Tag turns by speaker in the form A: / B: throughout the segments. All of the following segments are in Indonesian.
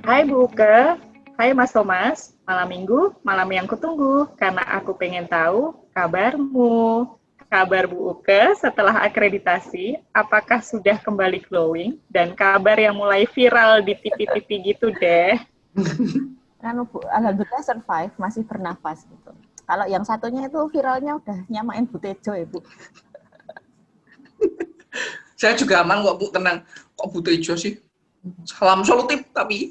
A: Hai Bu Uke, hai Mas Thomas, malam minggu, malam yang kutunggu, karena aku pengen tahu kabarmu. Kabar Bu Uke setelah akreditasi, apakah sudah kembali glowing, dan kabar yang mulai viral di TV-TV gitu deh.
B: Kan Bu, alhamdulillah survive, masih bernafas gitu. Kalau yang satunya itu viralnya udah nyamain Bu Tejo ya Bu.
C: Saya juga aman kok Bu, tenang. Kok Bu Tejo sih? Salam solutif tapi.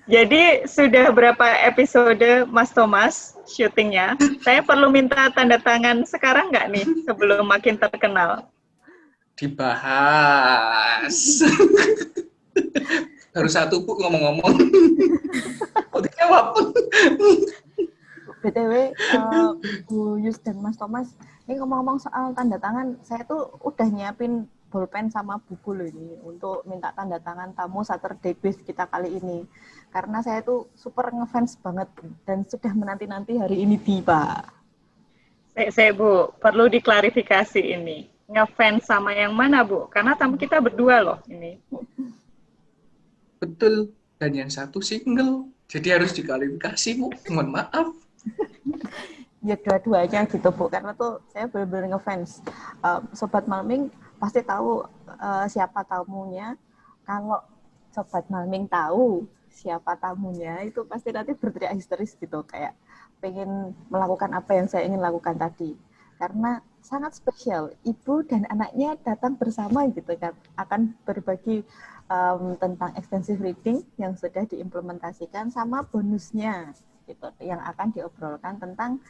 A: Jadi sudah berapa episode Mas Thomas syutingnya? Saya perlu minta tanda tangan sekarang nggak nih sebelum makin terkenal?
C: Dibahas. Baru satu Bu ngomong-ngomong. Kok dijawab?
B: BTW, Bu Yus dan Mas Thomas, ini ngomong-ngomong soal tanda tangan, saya tuh udah nyiapin bolpen sama buku loh ini untuk minta tanda tangan tamu Saturday Quiz kita kali ini. Karena saya tuh super ngefans banget dan sudah menanti-nanti hari ini tiba.
A: Saya Bu, perlu diklarifikasi ini. Ngefans sama yang mana Bu? Karena tamu kita berdua loh ini.
C: Betul. Dan yang satu single. Jadi harus diklarifikasi Bu. Mohon maaf.
B: Ya dua-duanya gitu Bu, karena tuh saya benar-benar ngefans. Sobat Malming pasti tahu siapa tamunya. Kalau Sobat Malming tahu siapa tamunya, itu pasti nanti berteriak histeris gitu, kayak pengen melakukan apa yang saya ingin lakukan tadi. Karena sangat spesial, ibu dan anaknya datang bersama gitu kan, akan berbagi tentang extensive reading yang sudah diimplementasikan sama bonusnya gitu, yang akan diobrolkan tentang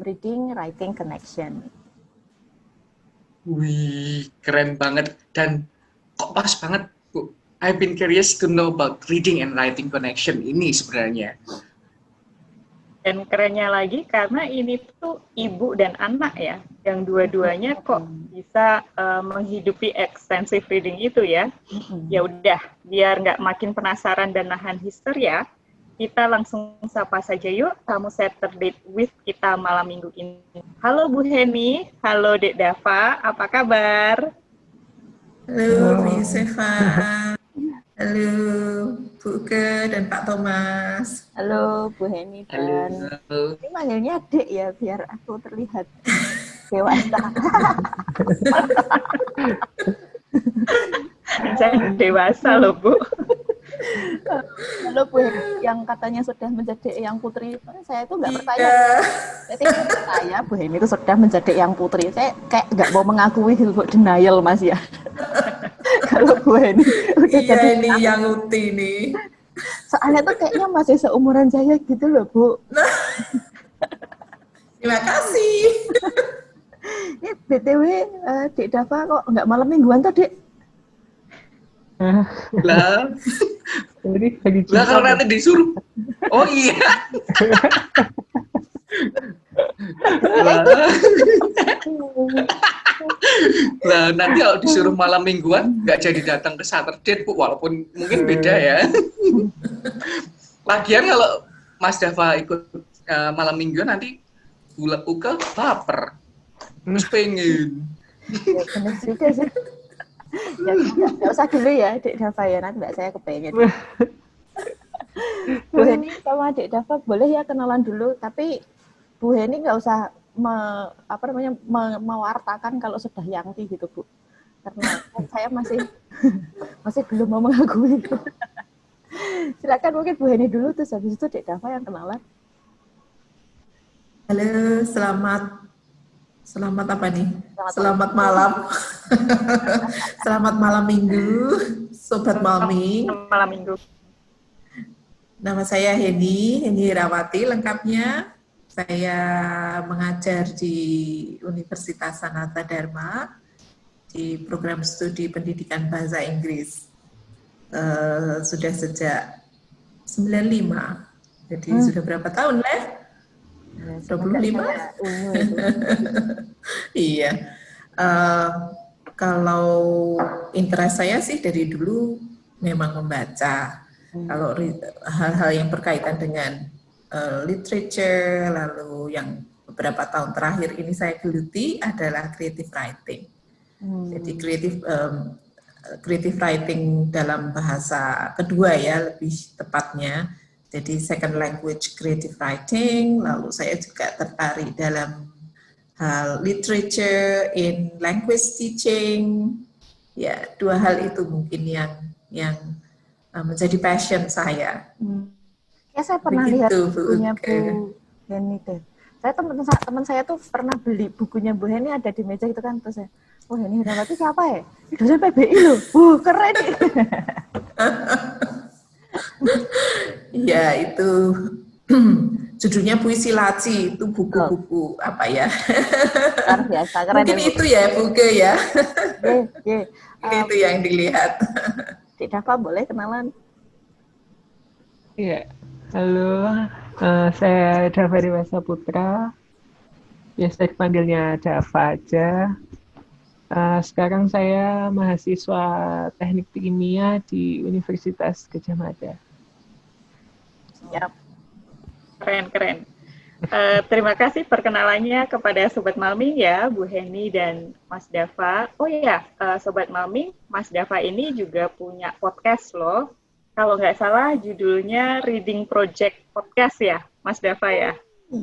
B: reading writing connection.
C: Wih, keren banget. Dan kok pas banget Bu. I've been curious to know about reading and writing connection ini sebenarnya.
A: Dan kerennya lagi karena ini tuh ibu dan anak ya, yang dua-duanya kok bisa menghidupi extensive reading itu ya. Ya udah, biar nggak makin penasaran dan nahan histeria, kita langsung sapa saja yuk tamu Saturday with kita malam minggu ini. Halo Bu Heni, halo Dek Dava, apa kabar?
D: Halo Bu Yusefa, halo Bu Uke dan Pak Thomas.
B: Halo Bu Heni dan
C: Halo.
B: ini manggilnya Dek ya biar aku terlihat dewasa.
A: Saya dewasa loh Bu.
B: Halo Bu Heni yang katanya sudah menjadi yang putri, saya itu nggak percaya. Saya tidak percaya Bu Heni itu sudah menjadi yang putri. Saya kayak nggak mau mengakui gitu, denial Mas ya. Kalau Bu Heni udah
D: Iya
B: jadi
D: ini yang Uti nih.
B: soalnya tuh kayaknya masih seumuran saya gitu loh Bu.
D: Terima kasih.
B: Ini BTW Dek Dava kok nggak malam mingguan tuh Dek?
C: Lah, kalau nanti disuruh. Oh iya. Lah, nanti kalau disuruh malam mingguan nggak jadi datang ke Saturday Bu, walaupun mungkin beda ya. Lagian kalau Mas Dava ikut malam mingguan nanti Bu Uke baper. Terus pengen.
B: Ya benar juga sih. Ya nggak usah dulu ya Dek Dava ya, nanti mbak saya kepengen. Bu Heni sama Dek Dava boleh ya kenalan dulu, tapi Bu Heni nggak usah mewartakan kalau sudah yangti gitu Bu, karena saya masih belum mau mengakui itu. Silakan mungkin Bu Heni dulu, terus habis itu Dek Dava yang kenalan.
D: Halo, selamat apa nih? Selamat malam. Selamat malam minggu, Sobat Malming.
A: Malam minggu.
D: Nama saya Heni Herawati lengkapnya. Saya mengajar di Universitas Sanata Dharma di program studi pendidikan bahasa Inggris. Sudah sejak 95. Jadi sudah berapa tahun, Leh? 25? Iya. Kalau interest saya sih dari dulu memang membaca. Kalau hal-hal yang berkaitan dengan literature, lalu yang beberapa tahun terakhir ini saya geluti adalah creative writing. Jadi creative creative writing dalam bahasa kedua ya lebih tepatnya. Jadi second language creative writing, lalu saya juga tertarik dalam hal literature in language teaching. Ya, dua hal itu mungkin yang menjadi passion saya.
B: Ya saya pernah
D: Begitu,
B: lihat
D: Bu
B: bukunya
D: Uke.
B: Bu Heni deh. Saya teman saya tuh pernah beli bukunya Bu Heni ada di meja gitu kan, terus saya, oh Heni Herawati siapa ya? Dosen PBI loh, keren nih.
D: Ya itu judulnya Puisi Laci, itu buku-buku apa ya?
B: Luar biasa, keren.
D: Mungkin
B: ya,
D: itu ya Buke ya.
B: Itu
D: yang dilihat.
B: Dik Dava boleh kenalan?
E: Iya, halo, saya Dava Dewasa Putra, biasa dipanggilnya Dava aja. Sekarang saya mahasiswa teknik kimia di Universitas Gadjah Mada.
B: Siap.
A: Keren. Terima kasih perkenalannya kepada Sobat Malming ya, Bu Heni dan Mas Dava. Oh iya, Sobat Malming, Mas Dava ini juga punya podcast loh. Kalau nggak salah judulnya Reading Project Podcast ya, Mas Dava ya?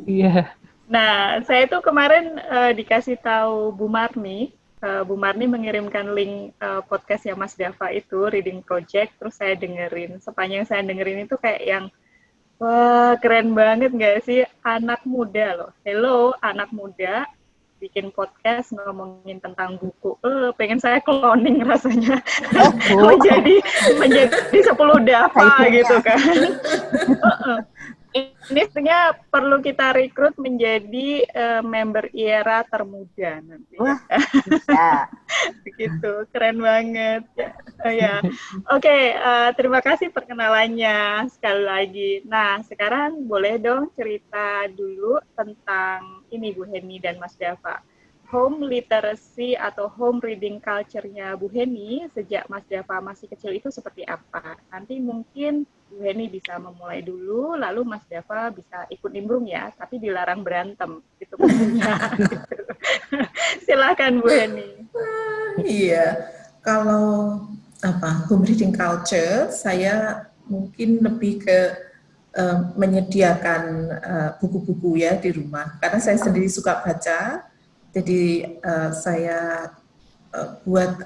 E: Iya.
A: Nah, saya itu kemarin dikasih tahu Bu Marni. Bu Marni mengirimkan link podcast yang Mas Dava itu, Reading Project, terus saya dengerin. Sepanjang saya dengerin itu kayak yang, wah, keren banget nggak sih? Anak muda loh. Hello, anak muda bikin podcast ngomongin tentang buku. Pengen saya cloning rasanya. menjadi 10 Dava gitu kan. Ini sebenarnya perlu kita rekrut menjadi member IERA termuda nanti.
B: Wah, bisa.
A: Begitu, keren banget. Ya. Oke, terima kasih perkenalannya sekali lagi. Nah, sekarang boleh dong cerita dulu tentang ini Bu Heni dan Mas Dava. Home literacy atau home reading culture-nya Bu Heni sejak Mas Dava masih kecil itu seperti apa? Nanti mungkin Bu Heni bisa memulai dulu, lalu Mas Dava bisa ikut nimbrung ya, tapi dilarang berantem. Itu pentingnya. Silakan Bu Heni.
D: Iya, kalau home reading culture, saya mungkin lebih ke menyediakan buku-buku ya di rumah, karena saya sendiri suka baca. Jadi saya buat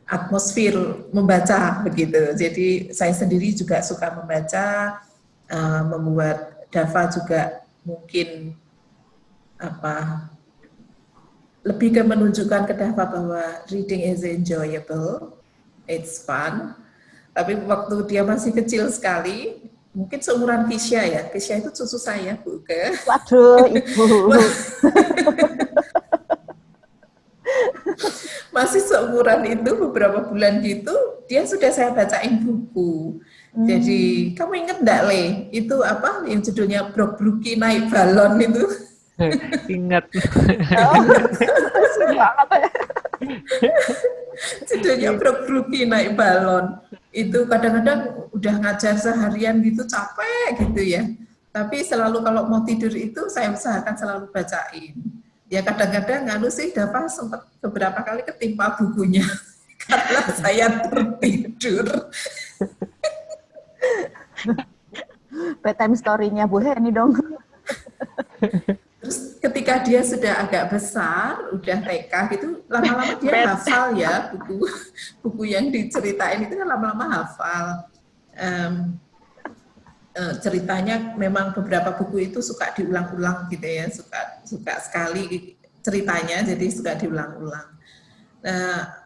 D: atmosfer membaca begitu. Jadi saya sendiri juga suka membaca, membuat Dava juga mungkin lebih ke menunjukkan ke Dava bahwa reading is enjoyable, it's fun. Tapi waktu dia masih kecil sekali, mungkin seumuran Kisha ya. Kisha itu cucu saya, Bu.
B: Waduh, Ibu.
D: Masih seumuran itu, beberapa bulan gitu, dia sudah saya bacain buku. Jadi, kamu inget enggak, Le? Itu apa yang judulnya Brok Bruki naik balon itu?
E: Ingat.
D: Judulnya Brok Bruki naik balon. Itu kadang-kadang udah ngajar seharian gitu capek gitu ya. Tapi selalu kalau mau tidur itu saya usahakan selalu bacain. Ya kadang-kadang sih Dava sempat beberapa kali ketimpa bukunya karena saya tertidur.
B: Bedtime story-nya Bu Heni dong.
D: Terus ketika dia sudah agak besar, udah TK gitu, lama-lama dia hafal ya buku yang diceritain itu kan lama-lama hafal. Ceritanya memang beberapa buku itu suka diulang-ulang gitu ya, suka sekali ceritanya, jadi suka diulang-ulang. Nah,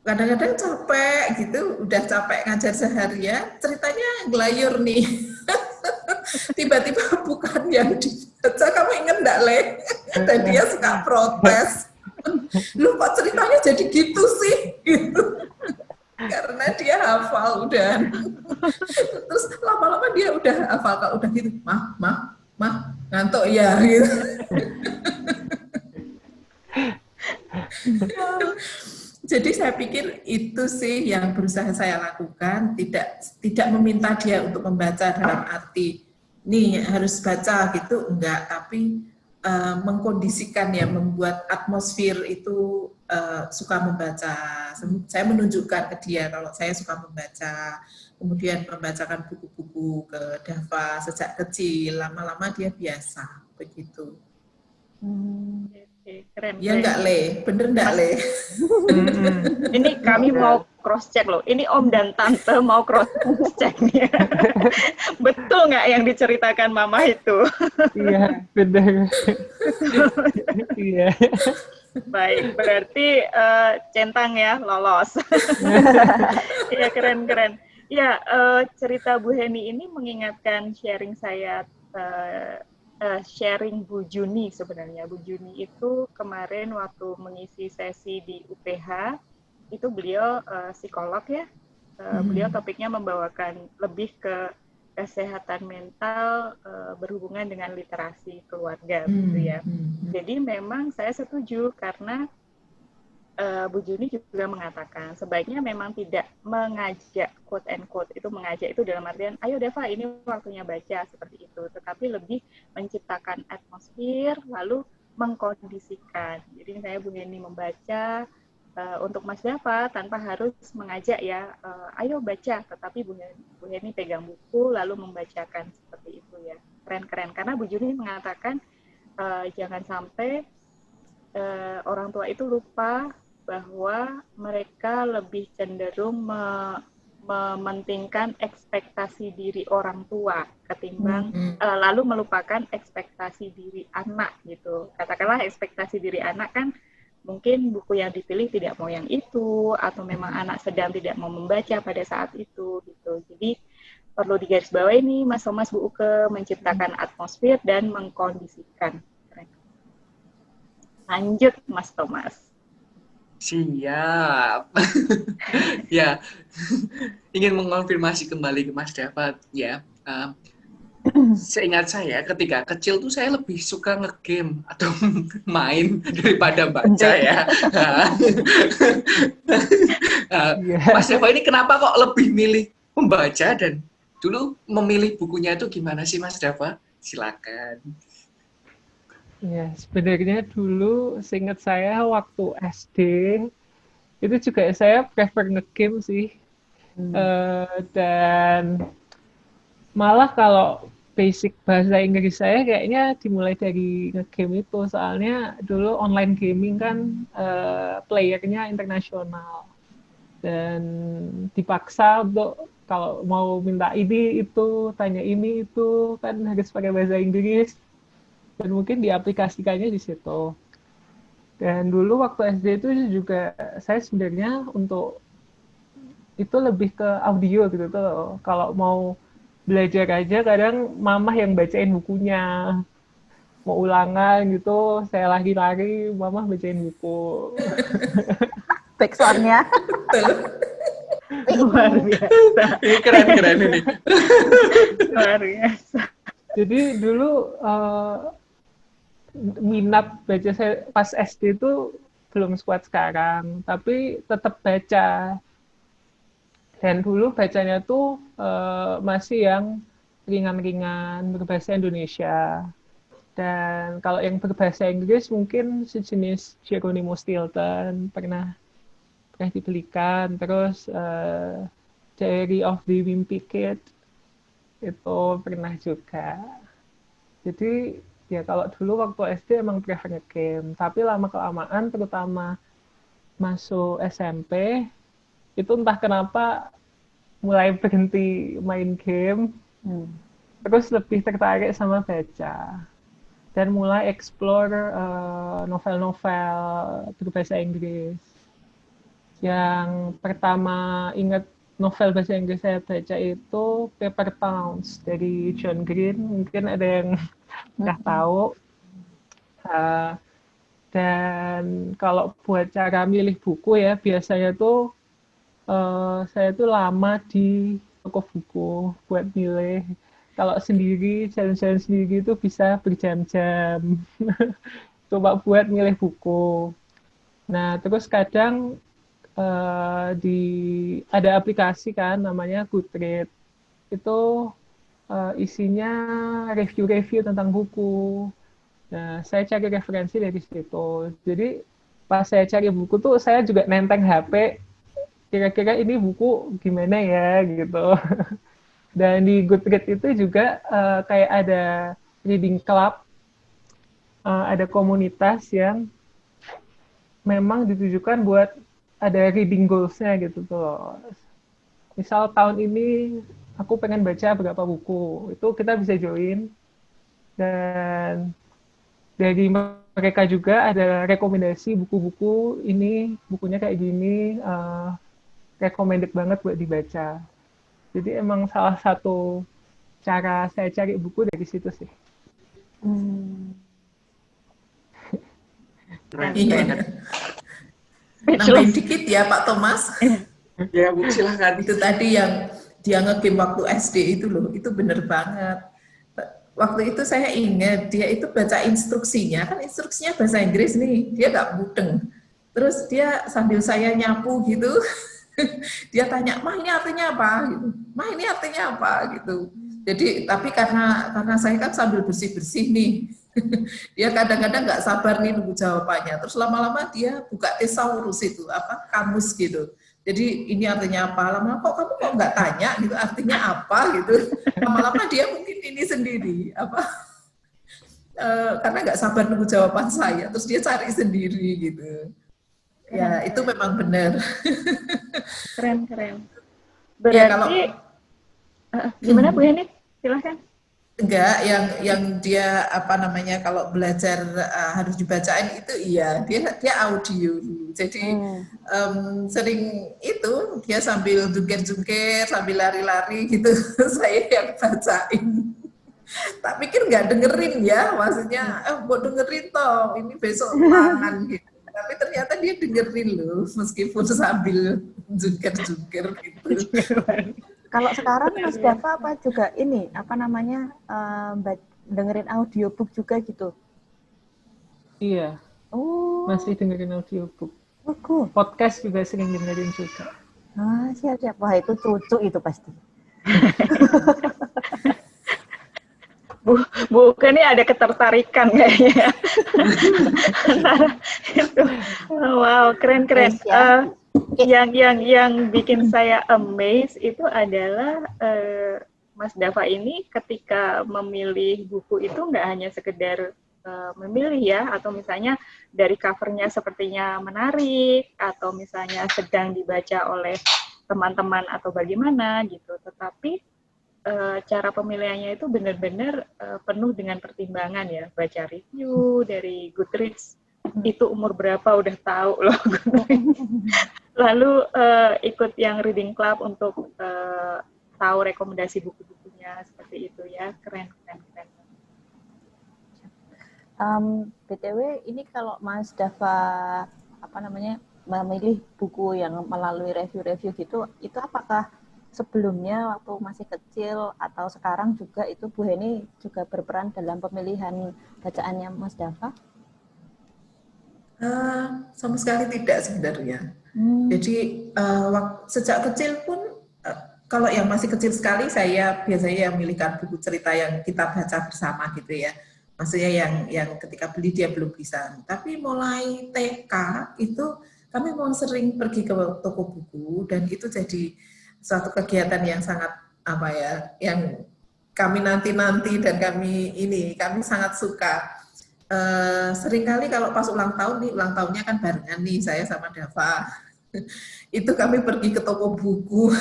D: kadang-kadang capek gitu, udah capek ngajar seharian, ceritanya gelayur nih. Tiba-tiba bukan yang dibaca, kamu inget enggak, Le? Dan dia suka protes. Lu kok ceritanya jadi gitu sih? Gitu. Karena dia hafal udah. Terus lama-lama dia udah hafal, kalau udah gitu, mah, ngantuk ya gitu. Jadi saya pikir itu sih yang berusaha saya lakukan, tidak meminta dia untuk membaca dalam arti nih harus baca gitu, enggak, tapi mengkondisikan ya, membuat atmosfer itu suka membaca. Saya menunjukkan ke dia kalau saya suka membaca, kemudian membacakan buku-buku ke Dava sejak kecil, lama-lama dia biasa begitu.
A: Oke, keren.
D: Ya enggak Le, bener enggak Le?
A: Ini kami mau cross check loh. Ini Om dan Tante mau cross check nih. Betul nggak yang diceritakan Mama itu?
E: Iya, benar. Iya.
A: Baik, berarti centang ya, lolos. Iya, keren-keren. Ya, cerita Bu Heni ini mengingatkan sharing saya, sharing Bu Juni sebenarnya. Bu Juni itu kemarin waktu mengisi sesi di UPH, itu beliau psikolog ya. Beliau topiknya membawakan lebih ke kesehatan mental berhubungan dengan literasi keluarga, gitu ya. Jadi memang saya setuju karena Bu Juni juga mengatakan sebaiknya memang tidak mengajak quote and quote, itu mengajak itu dalam artian ayo Deva ini waktunya baca seperti itu, tetapi lebih menciptakan atmosfer lalu mengkondisikan. Jadi saya Bu Heni membaca untuk Mas Dava tanpa harus mengajak ya ayo baca, tetapi Bu Heni pegang buku lalu membacakan seperti itu ya. Keren-keren karena Bu Juni mengatakan jangan sampai orang tua itu lupa bahwa mereka lebih cenderung mementingkan ekspektasi diri orang tua ketimbang lalu melupakan ekspektasi diri anak gitu. Katakanlah ekspektasi diri anak kan mungkin buku yang dipilih tidak mau yang itu atau memang anak sedang tidak mau membaca pada saat itu gitu. Jadi perlu digarisbawahi nih Mas Thomas Bu Uke menciptakan atmosfer dan mengkondisikan. Lanjut Mas Thomas.
C: Siap. Ya, ingin mengonfirmasi kembali ke Mas Dava ya. Seingat saya ketika kecil tuh saya lebih suka ngegame atau main daripada baca ya. Mas Dava ini kenapa kok lebih milih membaca dan dulu memilih bukunya itu gimana sih Mas Dava? Silakan.
E: Ya, sebenarnya dulu seingat saya waktu SD itu juga saya prefer nge-game sih. Dan malah kalau basic bahasa Inggris saya kayaknya dimulai dari nge-game itu. Soalnya dulu online gaming kan playernya internasional. Dan dipaksa untuk kalau mau minta ini, itu, tanya ini, itu, kan harus pakai bahasa Inggris. Dan mungkin diaplikasikannya di situ. Dan dulu waktu SD itu juga saya sebenarnya untuk itu lebih ke audio gitu tuh. Kalau mau belajar aja kadang mamah yang bacain bukunya. Mau ulangan gitu, saya lari-lari, mamah bacain buku.
B: Backsound-nya.
A: Luar biasa.
C: Ini keren-keren ini.
A: Luar biasa.
E: Jadi dulu minat baca saya pas SD itu belum sekuat sekarang, tapi tetap baca. Dan dulu bacanya tuh masih yang ringan-ringan berbahasa Indonesia. Dan kalau yang berbahasa Inggris mungkin sejenis Geronimo Stilton pernah dibelikan. Terus Diary of the Wimpy Kid itu pernah juga. Jadi ya kalau dulu waktu SD emang prefer game, tapi lama-kelamaan terutama masuk SMP, itu entah kenapa mulai berhenti main game, terus lebih tertarik sama baca. Dan mulai explore novel-novel berbahasa Inggris. Yang pertama ingat novel bahasa Inggris saya baca itu Paper Towns dari John Green, mungkin ada yang nggak tahu. Dan kalau buat cara milih buku ya biasanya tuh saya tuh lama di toko buku buat milih. Kalau sendiri jalan-jalan sendiri itu bisa berjam-jam coba buat milih buku. Nah terus kadang ada aplikasi kan namanya Goodreads, itu isinya review-review tentang buku. Nah, saya cari referensi dari situ. Jadi pas saya cari buku tuh saya juga nenteng HP, kira-kira ini buku gimana ya gitu. Dan di Goodreads itu juga kayak ada reading club, ada komunitas yang memang ditujukan buat ada reading goals-nya gitu tuh. Misal tahun ini aku pengen baca berapa buku, itu kita bisa join. Dan dari mereka juga ada rekomendasi buku-buku, ini bukunya kayak gini, recommended banget buat dibaca. Jadi emang salah satu cara saya cari buku dari situ sih.
C: Keren
D: Iya.
C: banget.
D: Nambahin dikit ya Pak Thomas.
C: Ya Bu, silahkan.
D: Itu tadi yang dia nge-game waktu SD itu loh, itu bener banget. Waktu itu saya ingat dia itu baca instruksinya, kan instruksinya bahasa Inggris nih, dia nggak mudeng. Terus dia sambil saya nyapu gitu, dia tanya, "Mah ini artinya apa?" gitu. "Mah ini artinya apa?" gitu. Jadi tapi karena saya kan sambil bersih-bersih nih, dia kadang-kadang nggak sabar nih nunggu jawabannya. Terus lama-lama dia buka thesaurus itu, kamus gitu. Jadi ini artinya apa? Lama-lama kamu kok nggak tanya gitu, artinya apa gitu. Lama-lama dia mungkin ini sendiri, karena nggak sabar nunggu jawaban saya. Terus dia cari sendiri gitu. Ya itu memang benar.
A: Keren.
D: Ya, kalau
A: Berarti gimana Bu Heni? Silahkan.
D: enggak, yang dia kalau belajar harus dibacain itu iya, dia audio dulu. Jadi sering itu dia sambil jungkir-jungkir, sambil lari-lari gitu, saya yang bacain. Tak pikir nggak dengerin ya, maksudnya mau dengerin toh, ini besok tangan gitu. Tapi ternyata dia dengerin loh, meskipun sambil jungkir-jungkir gitu.
B: Kalau sekarang Mas Dava apa juga ini dengerin audiobook juga gitu?
E: Iya.
B: Oh.
E: Masih dengerin audiobook.
B: Cool.
E: Podcast juga sering dengerin juga.
B: Siap. Wah itu cucu itu pasti.
A: Bu ini ada ketertarikan kayaknya. Itu. Wow, keren. Yang bikin saya amazed itu adalah Mas Dava ini ketika memilih buku itu nggak hanya sekedar memilih ya, atau misalnya dari covernya sepertinya menarik, atau misalnya sedang dibaca oleh teman-teman atau bagaimana gitu, tetapi cara pemilihannya itu benar-benar penuh dengan pertimbangan ya, baca review dari Goodreads, itu umur berapa udah tahu loh. Lalu ikut yang reading club untuk tahu rekomendasi buku-bukunya, seperti itu ya. Keren.
B: BTW ini kalau Mas Dava memilih buku yang melalui review-review gitu, itu apakah sebelumnya waktu masih kecil atau sekarang juga itu Bu Heni juga berperan dalam pemilihan bacaannya Mas Dava?
D: Sama sekali tidak sebenarnya. Jadi sejak kecil pun kalau yang masih kecil sekali saya biasanya yang memilihkan buku cerita yang kita baca bersama gitu ya. Maksudnya yang ketika beli dia belum bisa. Tapi mulai TK itu kami mau sering pergi ke toko buku dan itu jadi suatu kegiatan yang sangat yang kami nanti dan kami sangat suka. Seringkali kalau pas ulang tahunnya kan barengan nih saya sama Dava. Itu kami pergi ke toko buku.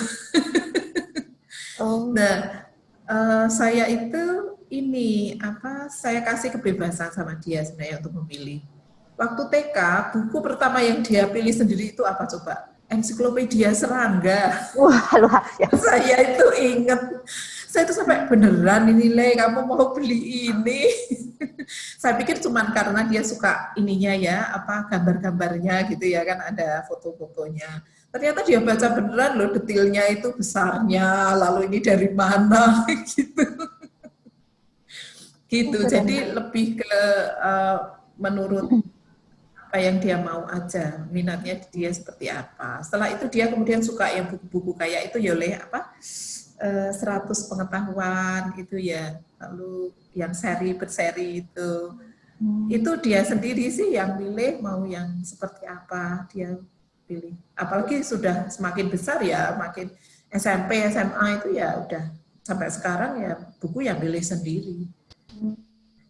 D: Nah, saya itu saya kasih kebebasan sama dia sebenarnya untuk memilih. Waktu TK, buku pertama yang dia pilih sendiri itu apa coba? Ensiklopedia Serangga.
B: Wah, luar biasa.
D: Saya itu ingat, saya itu sampai beneran ini kamu mau beli ini. Saya pikir cuman karena dia suka ininya ya, gambar-gambarnya gitu ya kan, ada foto-fotonya. Ternyata dia baca beneran loh, detailnya itu besarnya, lalu ini dari mana gitu. Gitu. Jadi lebih ke menurut apa yang dia mau aja, minatnya dia seperti apa. Setelah itu dia kemudian suka yang buku-buku kayak itu ya 100 pengetahuan itu ya, lalu yang berseri itu Itu dia sendiri sih yang pilih mau yang seperti apa dia pilih. Apalagi sudah semakin besar ya, makin SMP, SMA itu ya udah sampai sekarang ya buku yang pilih sendiri.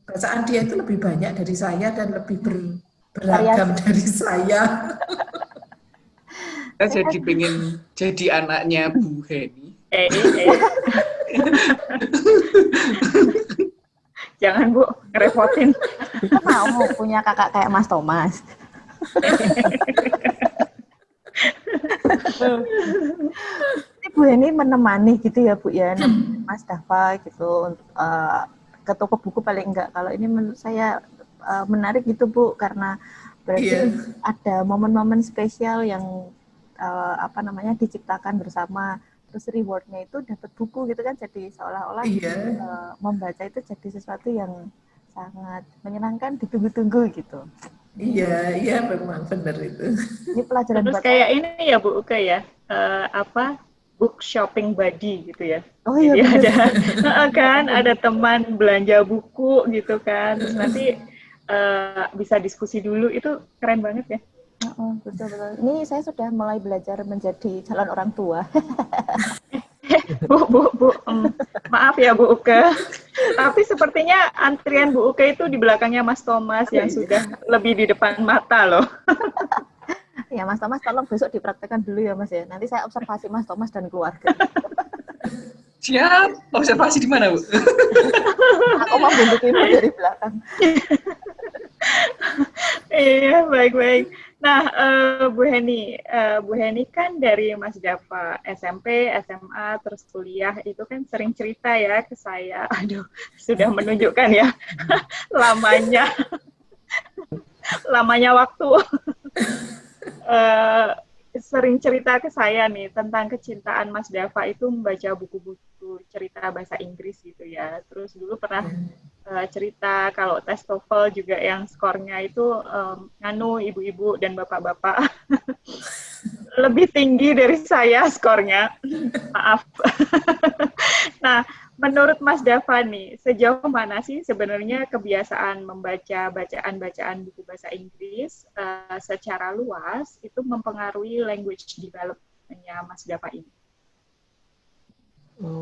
D: Bacaan dia itu lebih banyak dari saya dan lebih beragam dari saya.
C: Saya jadi pengen jadi anaknya Bu Heni.
A: Jangan Bu, ngerepotin.
B: Mau punya kakak kayak Mas Thomas. Bu Heni menemani gitu ya Bu ya, Mas Dava gitu ke toko buku paling enggak. Kalau ini menurut saya menarik gitu Bu, karena berarti ada momen-momen spesial yang diciptakan bersama. Terus rewardnya itu dapat buku gitu kan, jadi seolah-olah membaca itu jadi sesuatu yang sangat menyenangkan, ditunggu-tunggu gitu.
D: Iya memang benar itu.
B: Ini pelajaran
A: terus
B: buat
A: kayak ini ya Bu Uke ya, book shopping buddy gitu ya.
B: Oh iya,
A: jadi ada teman belanja buku gitu kan, terus nanti bisa diskusi dulu, itu keren banget ya.
B: Betul. Ini saya sudah mulai belajar menjadi calon orang tua.
A: Bu, maaf ya Bu Uke. Tapi sepertinya antrian Bu Uke itu di belakangnya Mas Thomas yang sudah lebih di depan mata loh.
B: Ya Mas Thomas, tolong besok dipraktekkan dulu ya Mas ya. Nanti saya observasi Mas Thomas dan keluarga.
C: Siap. Observasi di mana Bu?
B: Aku mau buntutin dari belakang.
A: Iya, baik. Nah, Bu Heni kan dari Mas Dava SMP, SMA, terus kuliah itu kan sering cerita ya ke saya. Aduh, sudah menunjukkan ya lamanya waktu. Sering cerita ke saya nih tentang kecintaan Mas Dava itu membaca buku-buku cerita bahasa Inggris gitu ya. Terus dulu pernah cerita kalau tes TOEFL juga yang skornya itu ibu-ibu dan bapak-bapak lebih tinggi dari saya skornya. Maaf. Nah, menurut Mas Dava nih, sejauh mana sih sebenarnya kebiasaan membaca bacaan buku bahasa Inggris secara luas itu mempengaruhi language development-nya Mas Dava ini?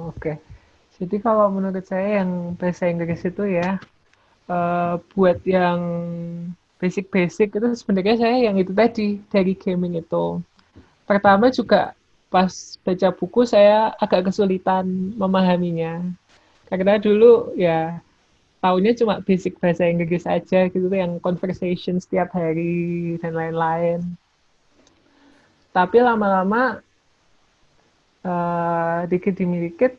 E: Oke. Jadi kalau menurut saya yang bahasa Inggris itu ya, buat yang basic itu sebenarnya saya yang itu tadi, dari gaming itu. Pertama juga pas baca buku saya agak kesulitan memahaminya. Karena dulu ya taunya cuma basic bahasa Inggris aja gitu, yang conversation setiap hari dan lain-lain. Tapi lama-lama dikit demi dikit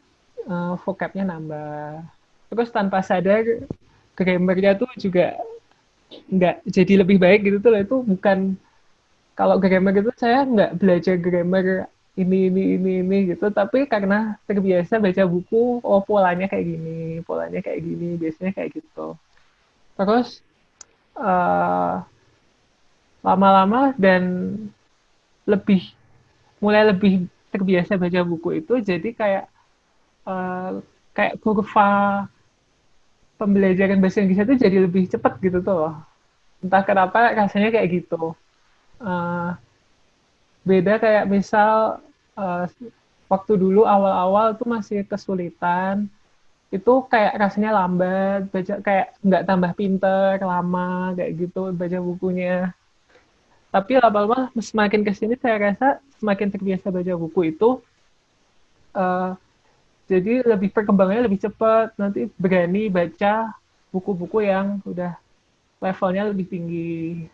E: vocabnya nambah. Terus tanpa sadar grammarnya tuh juga nggak jadi lebih baik gitu tuh. Itu bukan, kalau grammar itu saya nggak belajar grammar ini gitu, tapi karena terbiasa baca buku, polanya kayak gini, biasanya kayak gitu. Terus lama-lama dan mulai lebih terbiasa baca buku itu, jadi kayak kurva pembelajaran bahasa Inggris itu jadi lebih cepat gitu tuh loh. Entah kenapa rasanya kayak gitu. Beda kayak misal waktu dulu awal-awal tuh masih kesulitan, itu kayak rasanya lambat, baca kayak nggak tambah pinter, lama kayak gitu baca bukunya. Tapi lama-lama semakin kesini saya rasa semakin terbiasa baca buku itu, jadi perkembangannya lebih cepat, nanti berani baca buku-buku yang udah levelnya lebih tinggi,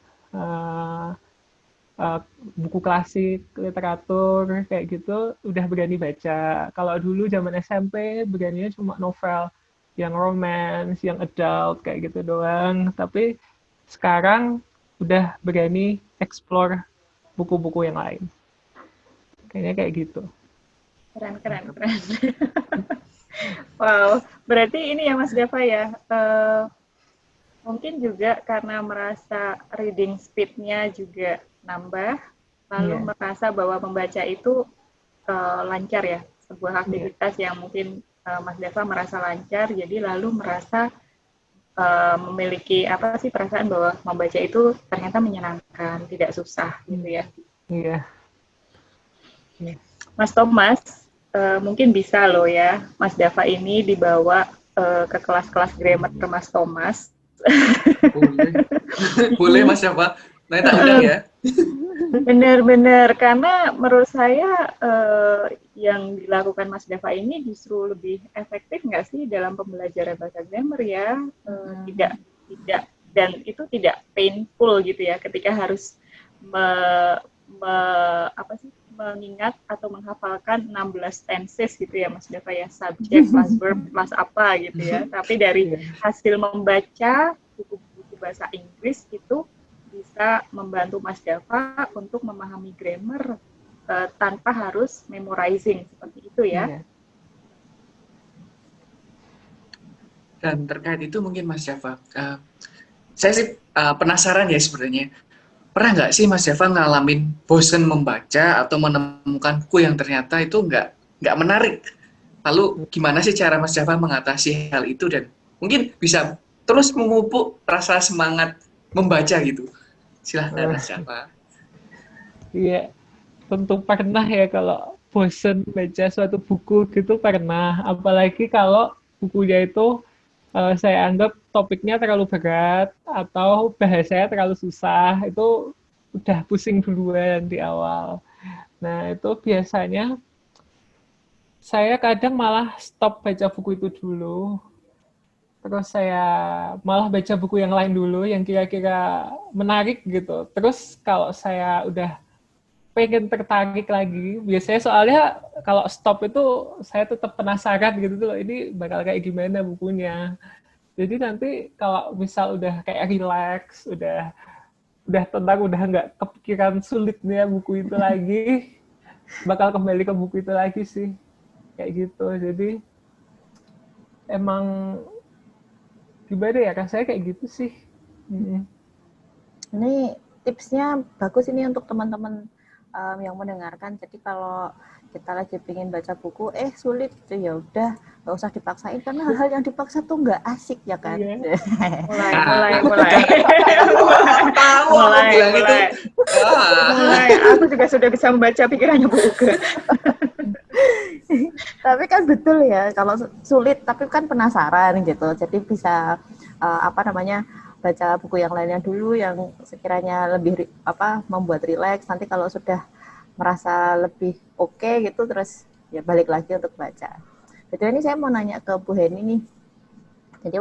E: buku klasik, literatur, kayak gitu, udah berani baca. Kalau dulu zaman SMP, beraninya cuma novel yang romance, yang adult, kayak gitu doang. Tapi sekarang udah berani explore buku-buku yang lain. Kayaknya kayak gitu.
A: Keren. Wow, berarti ini ya Mas Dava ya, mungkin juga karena merasa reading speed-nya juga nambah, lalu merasa bahwa membaca itu lancar ya, sebuah aktivitas yang mungkin Mas Dava merasa lancar, jadi lalu merasa memiliki apa sih perasaan bahwa membaca itu ternyata menyenangkan, tidak susah gitu ya.
E: Iya.
A: Mas Thomas, mungkin bisa loh ya, Mas Dava ini dibawa ke kelas-kelas grammar Mas Thomas.
C: Boleh. Boleh Mas Dava. Nah, tak undang ya.
A: Benar-benar, karena menurut saya yang dilakukan Mas Dava ini justru lebih efektif nggak sih dalam pembelajaran bahasa grammar ya? Tidak dan itu tidak painful gitu ya, ketika harus mengingat atau menghafalkan 16 tenses gitu ya Mas Dava ya, subjek plus verb plus apa gitu ya. Tapi dari hasil membaca buku-buku bahasa Inggris itu bisa membantu Mas Dava untuk memahami grammar tanpa harus memorizing seperti itu ya.
C: Dan terkait itu mungkin Mas Dava, saya sih penasaran ya sebenarnya. Pernah nggak sih Mas Dava ngalamin bosen membaca atau menemukan buku yang ternyata itu nggak menarik? Lalu gimana sih cara Mas Dava mengatasi hal itu dan mungkin bisa terus memupuk rasa semangat membaca gitu? Silahkan Mas Dava.
E: Iya, tentu pernah ya kalau bosen baca suatu buku gitu pernah. Apalagi kalau bukunya itu saya anggap topiknya terlalu berat atau bahasanya terlalu susah, itu udah pusing duluan di awal. Nah, itu biasanya saya kadang malah stop baca buku itu dulu, terus saya malah baca buku yang lain dulu yang kira-kira menarik gitu. Terus kalau saya udah pengen tertarik lagi, biasanya soalnya kalau stop itu saya tetap penasaran gitu loh, ini bakal kayak gimana bukunya. Jadi nanti kalau misal udah kayak relax, udah tenang, udah nggak kepikiran sulitnya buku itu lagi, bakal kembali ke buku itu lagi sih, kayak gitu. Jadi emang gimana ya, rasanya kayak gitu sih.
B: Ini tipsnya bagus ini untuk teman-teman yang mendengarkan. Jadi kalau kita lagi pengen baca buku, sulit, ya udah nggak usah dipaksain, karena hal-hal yang dipaksa tuh nggak asik ya kan.
A: Mulai. Aku juga sudah bisa membaca pikirannya Bu Uga.
B: Tapi kan betul ya, kalau sulit tapi kan penasaran gitu, jadi bisa baca buku yang lainnya dulu yang sekiranya lebih membuat rileks. Nanti kalau sudah merasa lebih oke gitu, terus ya balik lagi untuk baca. Jadi ini saya mau nanya ke Bu Heni nih. Jadi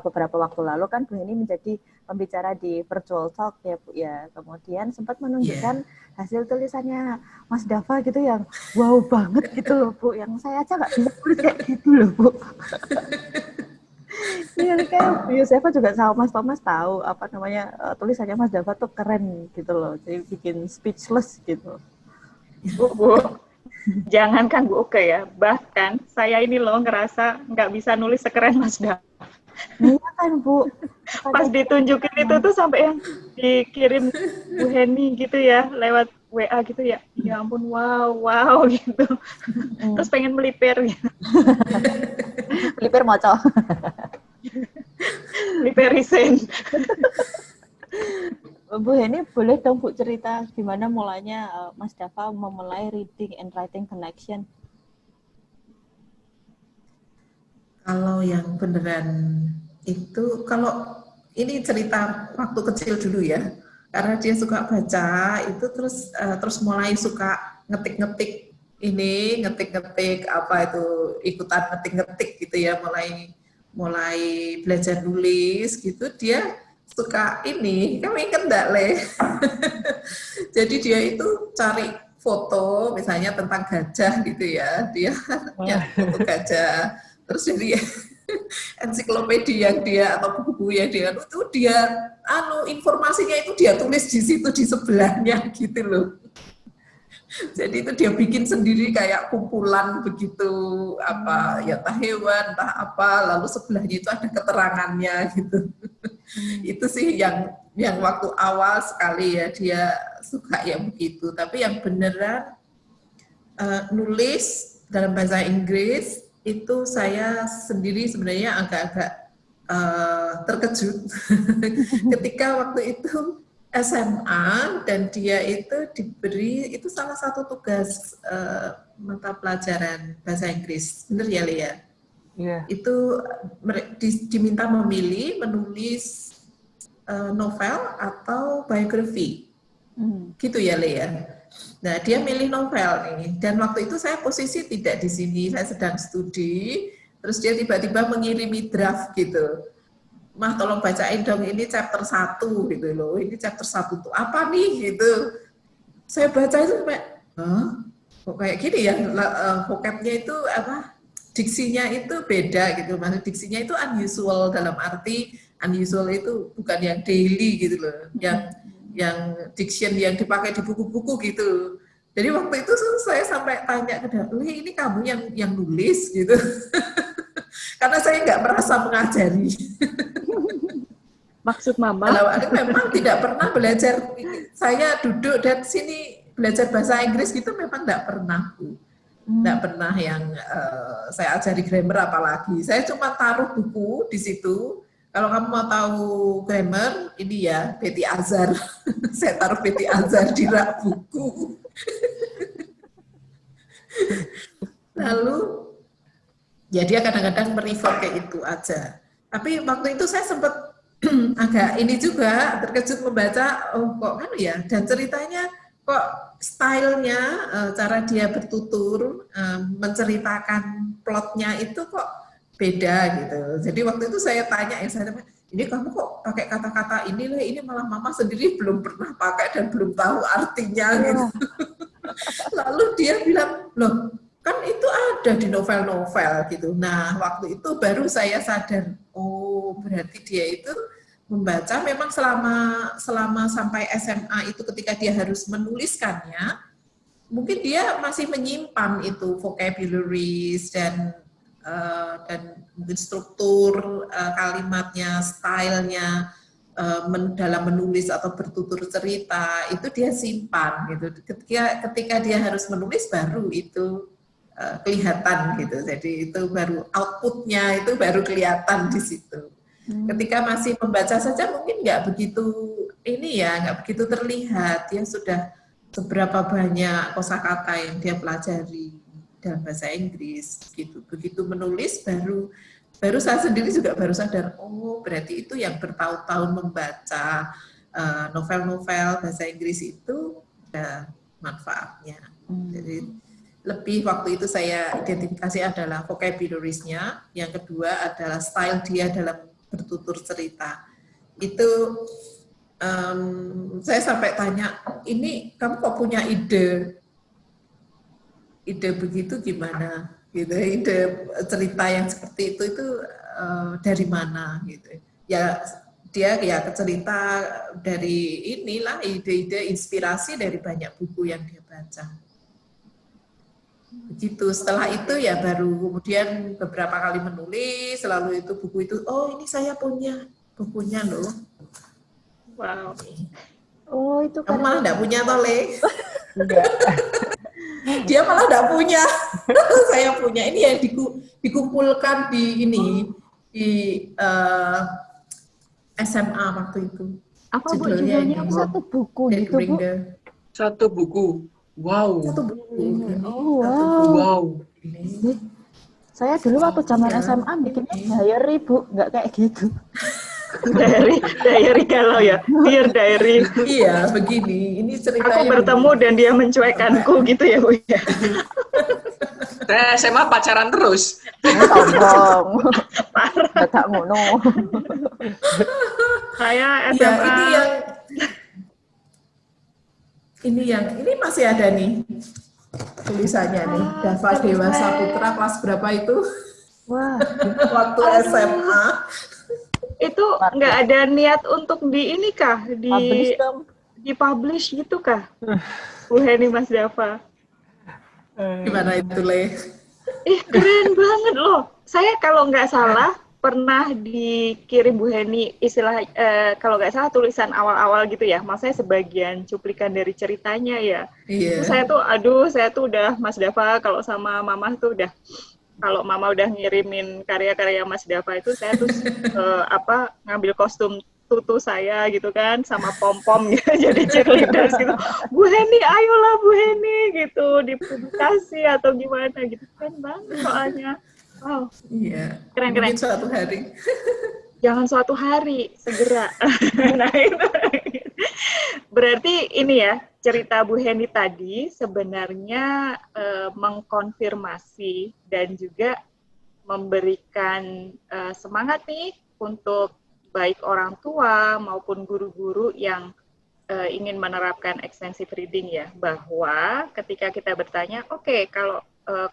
B: beberapa waktu lalu kan Bu Heni menjadi pembicara di Virtual Talk ya Bu ya. Kemudian sempat menunjukkan hasil tulisannya Mas Dava gitu yang wow banget gitu loh Bu. Yang saya aja nggak bisa tulis kayak gitu loh Bu. Iya, kayak Bu Yosefa juga sama Mas Thomas tahu tulisannya Mas Dava tuh keren gitu loh, jadi bikin speechless gitu.
A: Bu, jangankan Bu Uga ya, bahkan saya ini loh ngerasa nggak bisa nulis sekeren Mas Dava.
B: Iya kan Bu.
A: Pas ditunjukin itu tuh sampai yang dikirim Bu Heni gitu ya, lewat WA gitu ya, ya ampun wow gitu. Terus pengen melipir gitu.
B: Melipir moco.
A: Liperisin.
B: Bu Heni boleh dong Bu cerita gimana mulanya Mas Dava memulai reading and writing connection?
D: Kalau yang beneran itu, kalau ini cerita waktu kecil dulu ya, karena dia suka baca itu, terus mulai suka ngetik-ngetik apa itu, ikutan ngetik-ngetik gitu ya, mulai belajar nulis gitu. Dia suka kamu ingat enggak Le? Jadi dia itu cari foto misalnya tentang gajah gitu ya, dia nyari foto gajah, terus jadi ensiklopedia yang dia atau buku yang dia itu informasinya itu dia tulis di situ di sebelahnya gitu loh. Jadi itu dia bikin sendiri kayak kumpulan begitu, entah hewan, entah apa, lalu sebelahnya itu ada keterangannya gitu. Itu sih yang waktu awal sekali ya dia suka yang begitu. Tapi yang beneran nulis dalam bahasa Inggris itu saya sendiri sebenarnya agak-agak terkejut ketika waktu itu SMA dan dia itu diberi itu salah satu tugas mata pelajaran bahasa Inggris, bener ya Lea?
E: Iya.
D: Itu diminta memilih menulis novel atau biografi, gitu ya Lea. Nah dia milih novel nih, dan waktu itu saya posisi tidak di sini, saya sedang studi. Terus dia tiba-tiba mengirimi draft gitu. Mah tolong bacain dong ini chapter 1 gitu loh. Ini chapter 1 tuh apa nih gitu. Saya baca itu kayak, hah? Kok kayak gini ya? Vocabnya itu apa? Diksinya itu beda gitu. Maksud diksinya itu unusual dalam arti unusual itu bukan yang daily gitu loh. Yang diction yang dipakai di buku-buku gitu. Jadi waktu itu saya sampai tanya ke dia, ini kamu yang nulis gitu. Karena saya nggak merasa mengajari.
A: Maksud Mama?
D: Kalau aku memang tidak pernah belajar, saya duduk dan sini belajar bahasa Inggris gitu memang nggak pernah. Nggak pernah yang saya ajari grammar apalagi. Saya cuma taruh buku di situ. Kalau kamu mau tahu grammar, ini ya Betty Azhar. Saya taruh Betty Azhar di rak buku. Lalu ya dia kadang-kadang merefer kayak itu aja. Tapi waktu itu saya sempat agak ini juga terkejut membaca, oh kok kan ya, dan ceritanya kok stylenya, cara dia bertutur, menceritakan plotnya itu kok beda gitu. Jadi waktu itu saya tanya, ini kamu kok pakai kata-kata ini malah Mama sendiri belum pernah pakai dan belum tahu artinya gitu. Lalu dia bilang, loh kan itu ada di novel-novel gitu. Nah waktu itu baru saya sadar, oh berarti dia itu membaca memang selama sampai SMA itu ketika dia harus menuliskannya, mungkin dia masih menyimpan itu vocabularies dan mungkin struktur kalimatnya, stylenya dalam menulis atau bertutur cerita itu dia simpan gitu. Ketika dia harus menulis baru itu kelihatan gitu. Jadi itu baru outputnya itu baru kelihatan di situ. Ketika masih membaca saja mungkin nggak begitu nggak begitu terlihat dia sudah seberapa banyak kosakata yang dia pelajari dalam bahasa Inggris gitu. Begitu menulis baru saya sendiri juga baru sadar, oh berarti itu yang bertahun-tahun membaca novel-novel bahasa Inggris itu ada manfaatnya. Jadi lebih waktu itu saya identifikasi adalah vocabularies-nya, yang kedua adalah style dia dalam bertutur cerita. Itu saya sampai tanya, ini kamu kok punya ide begitu gimana? Gitu, ide cerita yang seperti itu dari mana? Gitu. Ya dia ya cerita dari inilah ide-ide inspirasi dari banyak buku yang dia baca. Begitu, setelah itu ya baru kemudian beberapa kali menulis, selalu itu buku itu, oh ini saya punya bukunya loh.
A: Wow.
B: Oh itu
D: kamu malah enggak punya Tole.
E: Enggak.
D: Dia malah enggak punya. Saya punya, ini yang dikumpulkan di SMA waktu itu.
B: apa Bu judulnya? Satu buku gitu Bu?
C: Satu buku. Wow.
D: Satu buku.
B: Oh wow.
C: Wow.
B: Saya dulu waktu zaman SMA bikinnya diary Bu, nggak kayak gitu.
A: diary galau ya, dear diary.
D: Iya, begini. Ini ceritanya.
A: Aku bertemu dan dia mencuekanku gitu ya Bu ya.
C: Saya SMA pacaran terus.
B: Sombong. Parah. Gak ngono.
A: Saya SMA.
D: Ya, ini masih ada nih tulisannya nih. Dava Dewasa Putra kelas berapa itu?
B: Wah.
D: Waktu SMA.
A: Itu nggak ada niat untuk di ini kah? Di publish gitu kah? Bu Heni, Mas Dava.
D: Gimana itu, Le?
A: Keren banget loh. Saya kalau nggak salah pernah dikirim Bu Heni istilah kalau nggak salah tulisan awal-awal gitu ya. Maksudnya sebagian cuplikan dari ceritanya ya.
D: Iya.
A: Saya tuh udah Mas Dava kalau sama Mama tuh udah kalau Mama udah ngirimin karya-karya Mas Dava itu, saya terus ngambil kostum tutu saya gitu kan, sama pom-pom gitu, jadi cheerleaders gitu. Bu Heni, ayolah Bu Heni gitu, dipublikasi atau gimana gitu. Keren banget soalnya. Wow,
D: Iya,
A: keren-keren.
D: mungkin suatu hari.
A: Jangan suatu hari, segera. Nah itu. Berarti ini ya, cerita Bu Heni tadi sebenarnya mengkonfirmasi dan juga memberikan semangat nih untuk baik orang tua maupun guru-guru yang ingin menerapkan extensive reading ya, bahwa ketika kita bertanya, oke, kalau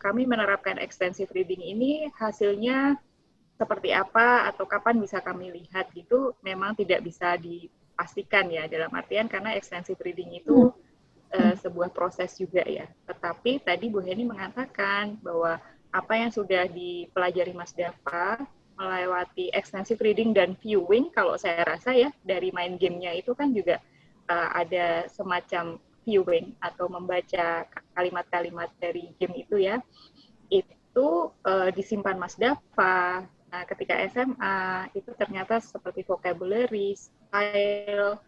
A: kami menerapkan extensive reading ini hasilnya seperti apa atau kapan bisa kami lihat gitu, memang tidak bisa dipastikan ya, dalam artian karena extensive reading itu sebuah proses juga ya. Tetapi tadi Bu Heni mengatakan bahwa apa yang sudah dipelajari Mas Dava melewati extensive reading dan viewing, kalau saya rasa ya dari main gamenya itu kan juga ada semacam viewing atau membaca kalimat-kalimat dari game itu ya, itu disimpan Mas Dava. Nah, ketika SMA itu ternyata seperti vocabulary, style,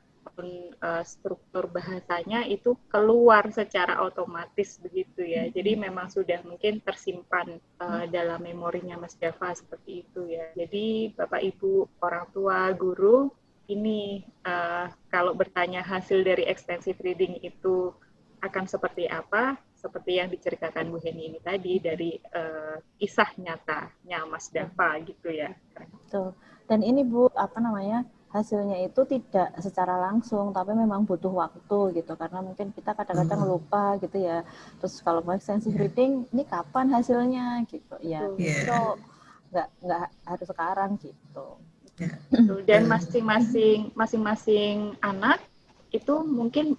A: struktur bahasanya itu keluar secara otomatis begitu ya. Jadi memang sudah mungkin tersimpan dalam memorinya Mas Dava seperti itu ya. Jadi Bapak Ibu, orang tua, guru, ini kalau bertanya hasil dari extensive reading itu akan seperti apa? Seperti yang diceritakan Bu Heni ini tadi dari kisah nyatanya Mas Dava gitu ya.
B: Betul. Dan ini Bu, hasilnya itu tidak secara langsung, tapi memang butuh waktu gitu, karena mungkin kita kadang-kadang lupa gitu ya. Terus kalau mau extensive reading, ini kapan hasilnya gitu ya. So nggak harus sekarang gitu.
A: Dan masing-masing anak itu mungkin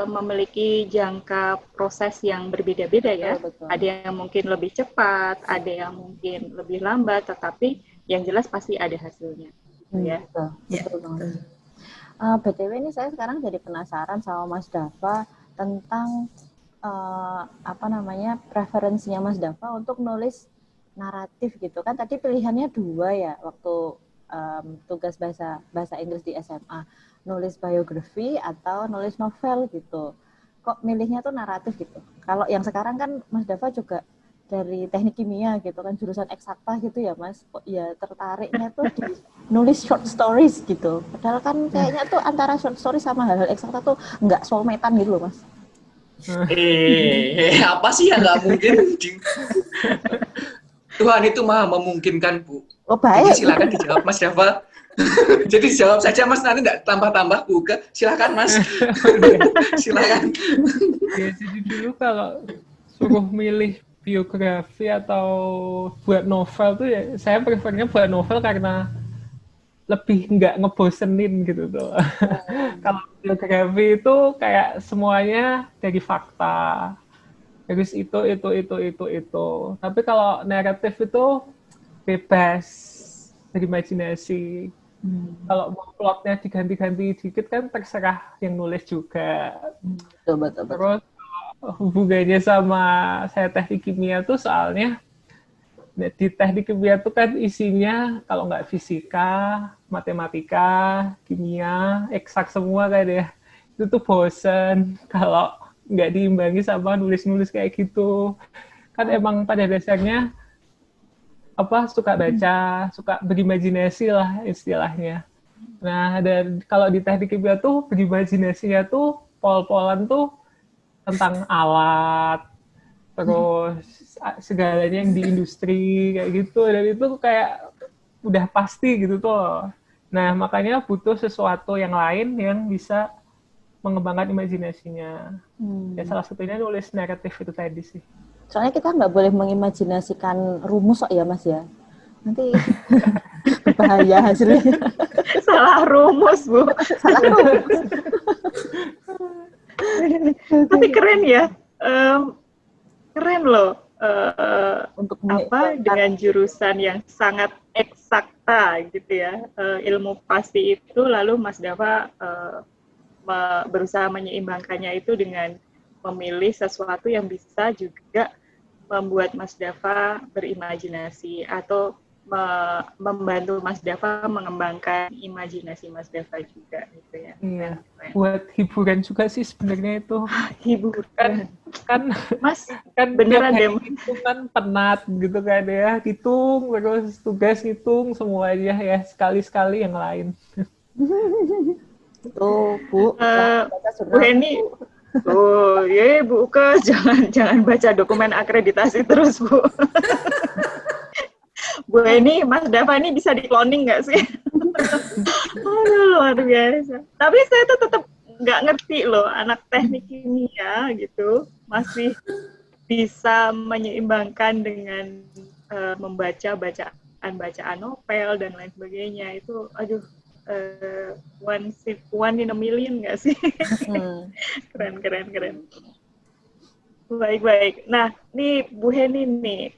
A: memiliki jangka proses yang berbeda-beda ya.
B: Betul.
A: Ada yang mungkin lebih cepat, ada yang mungkin lebih lambat, tetapi yang jelas pasti ada hasilnya. Ya.
B: Betul banget. BTW ini saya sekarang jadi penasaran sama Mas Dava tentang preferensinya Mas Dava untuk nulis naratif gitu kan. Tadi pilihannya 2 ya waktu tugas bahasa Inggris di SMA, nulis biografi atau nulis novel gitu. Kok milihnya tuh naratif gitu? Kalau yang sekarang kan Mas Dava juga dari teknik kimia gitu kan, jurusan eksakta gitu ya Mas, kok ya tertariknya tuh di nulis short stories gitu. Padahal kan kayaknya tuh antara short story sama hal-hal eksakta tuh nggak soulmate-an gitu loh Mas.
C: Apa sih yang nggak mungkin? Tuhan itu maha memungkinkan, Bu.
B: Oh baik.
C: Jadi silakan dijawab Mas Dava. Jadi jawab saja Mas, nanti nggak tambah-tambah buka. Silakan Mas. Silakan.
E: Ya, jadi dulu kalau suruh milih biografi atau buat novel tuh ya saya prefernya buat novel karena lebih nggak ngebosenin gitu tuh. Kalau biografi itu kayak semuanya dari fakta. Terus itu. Tapi kalau naratif itu bebas berimajinasi. Kalau mau plotnya diganti-ganti dikit kan terserah yang nulis juga.
B: Betul.
E: Terus hubungannya sama saya teknik kimia tuh soalnya di teknik kimia tuh kan isinya kalau nggak fisika, matematika, kimia, eksak semua kan ya. Itu tuh bosen kalau nggak diimbangi sama nulis-nulis kayak gitu. Kan emang pada dasarnya suka baca, suka berimajinasi lah istilahnya. Nah, dan kalau di teknik kimia tuh berimajinasinya tuh pol-polan tuh tentang alat, terus segalanya yang di industri kayak gitu, dan itu kayak udah pasti gitu tuh. Nah, makanya butuh sesuatu yang lain yang bisa mengembangkan imajinasinya. Ya salah satunya nulis naratif itu tadi sih.
B: Soalnya kita nggak boleh mengimajinasikan rumus ya Mas ya. Nanti bahaya hasilnya.
A: Salah rumus, Bu.
B: Salah rumus.
A: Tapi keren ya. Keren loh.
B: Untuk
A: dengan jurusan yang sangat eksakta gitu ya. Ilmu pasti itu, lalu Mas Dava berusaha menyeimbangkannya itu dengan memilih sesuatu yang bisa juga membuat Mas Dava berimajinasi atau membantu Mas Dava mengembangkan imajinasi Mas Dava juga gitu ya.
E: Iya. Buat hiburan juga sih sebenarnya itu.
A: Hiburan.
E: Kan
A: Mas
E: kan
A: beneran deh.
E: Itu kan penat gitu kan ya, hitung terus tugas hitung semuanya ya, sekali-sekali yang lain.
B: Tuh Bu, baca
A: Bu Heni, ya Bu Uke, jangan baca dokumen akreditasi terus Bu. Bu Heni, Mas Dava ini bisa di cloning nggak sih? Aduh, luar biasa. Tapi saya tuh tetap nggak ngerti loh, anak teknik kimia gitu masih bisa menyeimbangkan dengan membaca bacaan novel dan lain sebagainya. Itu, aduh, one in a million nggak sih? Keren. Baik. Nah, nih Bu Heni nih,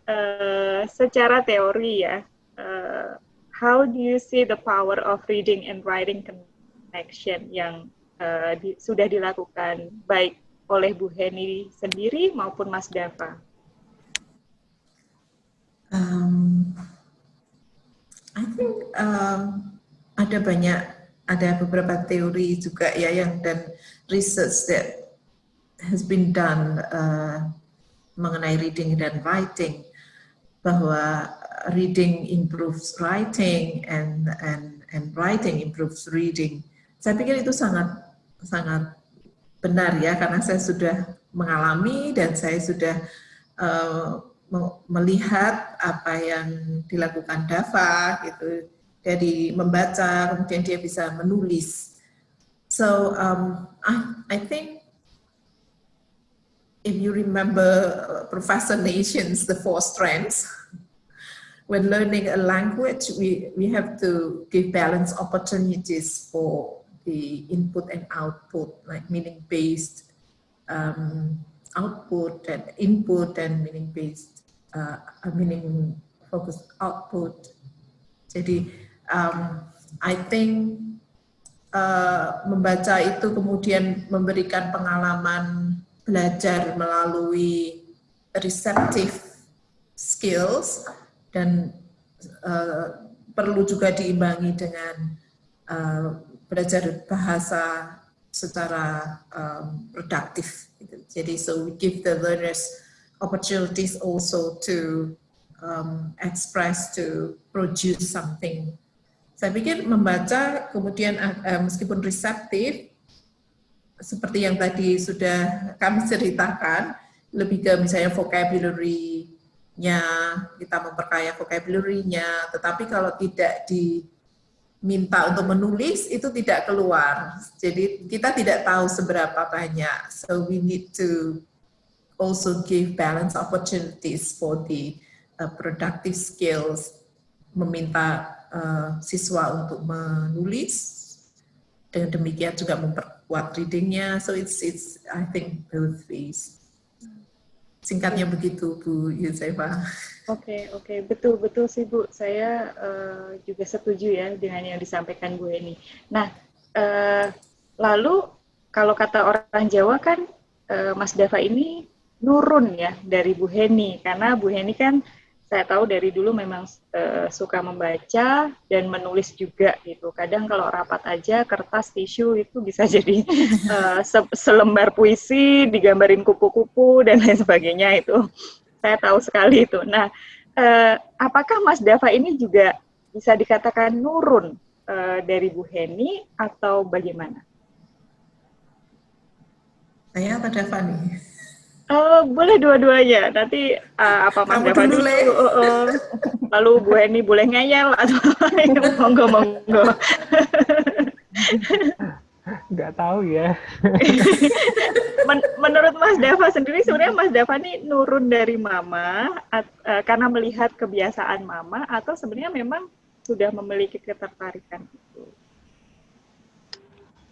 A: secara teori ya, how do you see the power of reading and writing connection yang sudah dilakukan baik oleh Bu Heni sendiri maupun Mas Dava?
D: I think ada beberapa teori juga ya dan research that has been done mengenai reading dan writing, bahwa reading improves writing and writing improves reading. Saya pikir itu sangat benar ya, karena saya sudah mengalami dan saya sudah melihat apa yang dilakukan Dava gitu, dari membaca kemudian dia bisa menulis. So I think if you remember Professor Nations, the 4 strengths, when learning a language, we have to give balance opportunities for the input and output, like meaning-based output and input and meaning-based, meaning-focused output. Jadi, I think membaca itu kemudian memberikan pengalaman belajar melalui receptive skills dan perlu juga diimbangi dengan belajar bahasa secara produktif. Gitu. Jadi, so we give the learners opportunities also to express, to produce something. Saya pikir membaca kemudian meskipun reseptif, seperti yang tadi sudah kami ceritakan, lebih ke misalnya vocabulary-nya, kita memperkaya vocabulary-nya, tetapi kalau tidak diminta untuk menulis, itu tidak keluar. Jadi kita tidak tahu seberapa banyak. So we need to also give balance opportunities for the productive skills, meminta siswa untuk menulis, dengan demikian juga memperkuat readingnya. So it's I think both ways. Singkatnya begitu Bu Yusefa.
A: Oke, betul sih Bu. Saya juga setuju ya dengan yang disampaikan Bu Heni. Nah, lalu kalau kata orang Jawa kan Mas Dava ini nurun ya dari Bu Heni, karena Bu Heni kan saya tahu dari dulu memang suka membaca dan menulis juga gitu. Kadang kalau rapat aja kertas tisu itu bisa jadi selembar puisi, digambarin kupu-kupu dan lain sebagainya itu. Saya tahu sekali itu. Nah, apakah Mas Dava ini juga bisa dikatakan nurun dari Bu Heni atau bagaimana?
D: Saya atau Dava nih?
A: Boleh dua-duanya. Nanti apa Mas Dava dulu, lalu Bu Heni boleh ngeyel atau monggo.
E: Nggak tahu ya.
A: Menurut Mas Dava sendiri, sebenarnya Mas Dava ini nurun dari mama karena melihat kebiasaan mama, atau sebenarnya memang sudah memiliki ketertarikan itu?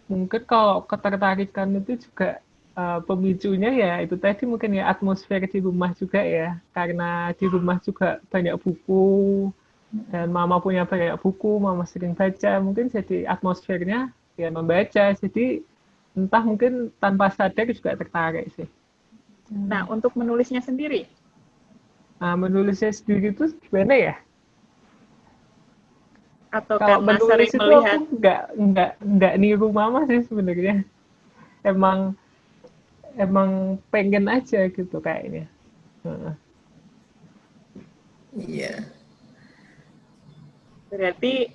E: Mungkin kalau ketertarikan itu juga pemicunya ya itu tadi mungkin ya atmosfer di rumah juga ya, karena di rumah juga banyak buku dan mama punya banyak buku, mama sering baca, mungkin jadi atmosfernya ya membaca, jadi entah mungkin tanpa sadar juga tertarik sih.
A: Nah, untuk menulisnya sendiri?
E: Menulisnya sendiri itu gimana ya?
A: Atau
E: Kalau
A: karena
E: menulis
A: sering
E: itu
A: melihat?
E: aku nggak niru mama sih sebenarnya. Emang emang pengen aja gitu kayaknya. Heeh.
D: Iya.
A: Berarti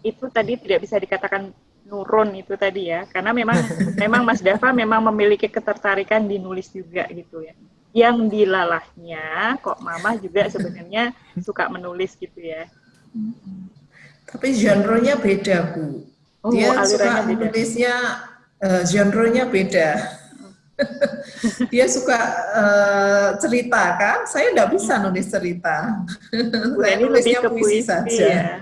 A: itu tadi tidak bisa dikatakan nurun itu tadi ya, karena memang Mas Dava memang memiliki ketertarikan di nulis juga gitu ya. Yang dilalahnya kok Mama juga sebenarnya suka menulis gitu ya.
D: Tapi genre-nya beda, Bu.
A: Oh,
D: Dia
A: alirannya
D: suka
A: beda.
D: menulisnya genre-nya beda. Dia suka cerita kan, saya nggak bisa nulis cerita.
A: Bu
D: Saya
A: Heni lebih
D: nulisnya
A: ke
D: puisi
A: puisi
D: saja.
A: ya.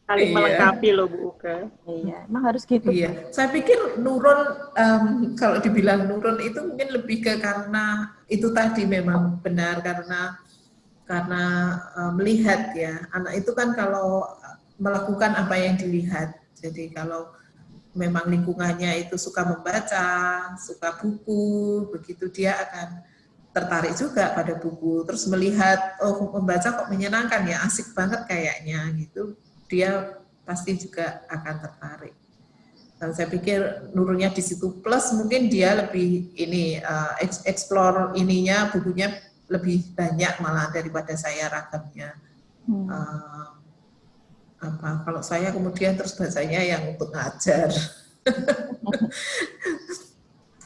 A: Saling
D: Iya.
A: melengkapi loh Bu Uke.
B: Iya, emang harus gitu.
D: Iya, saya pikir nurun, kalau dibilang nurun itu mungkin lebih ke karena itu tadi memang benar karena melihat ya, anak itu kan kalau melakukan apa yang dilihat. Jadi kalau memang lingkungannya itu suka membaca, suka buku, begitu dia akan tertarik juga pada buku. Terus melihat, oh membaca kok menyenangkan ya, asik banget kayaknya gitu. Dia pasti juga akan tertarik. Dan saya pikir nurunnya di situ, plus mungkin dia lebih ini explore ininya, bukunya lebih banyak malah daripada saya ragamnya. Kalau saya kemudian terus bacanya yang untuk ngajar.